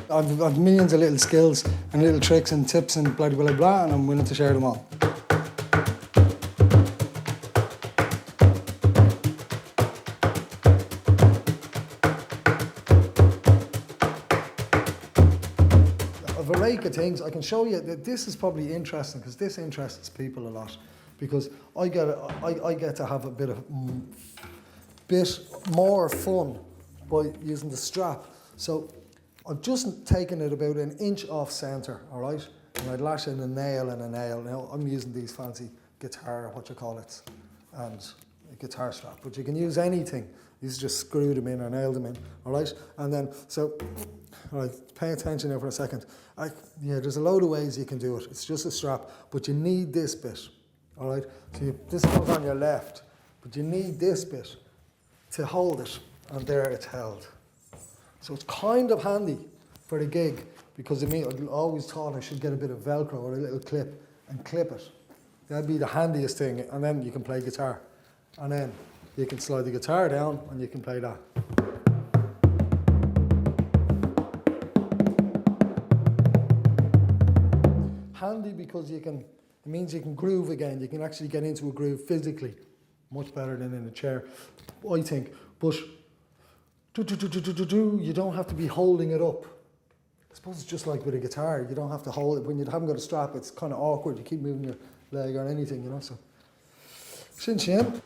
I've millions of little skills and little tricks and tips and blah, blah, blah, and I'm willing to share them all. A variety of things. I can show you that this is probably interesting because this interests people a lot because I get to have a bit more fun by using the strap. So I've just taken it about an inch off centre, all right? And I'd lash in a nail and a nail. Now, I'm using these fancy guitar, and a guitar strap, but you can use anything. You just screw them in or nail them in, all right? And then, all right, pay attention now for a second. There's a load of ways you can do it. It's just a strap, but you need this bit, all right? So this goes on your left, but you need this bit to hold it, and there it's held. So it's kind of handy for the gig because I always thought I should get a bit of Velcro or a little clip and clip it. That'd be the handiest thing, and then you can play guitar. And then you can slide the guitar down and you can play that. Handy because it means you can groove again. You can actually get into a groove physically, much better than in a chair, I think. But you don't have to be holding it up. I suppose it's just like with a guitar. You don't have to hold it. When you haven't got a strap, it's kind of awkward. You keep moving your leg or anything, you know. So, shin shin.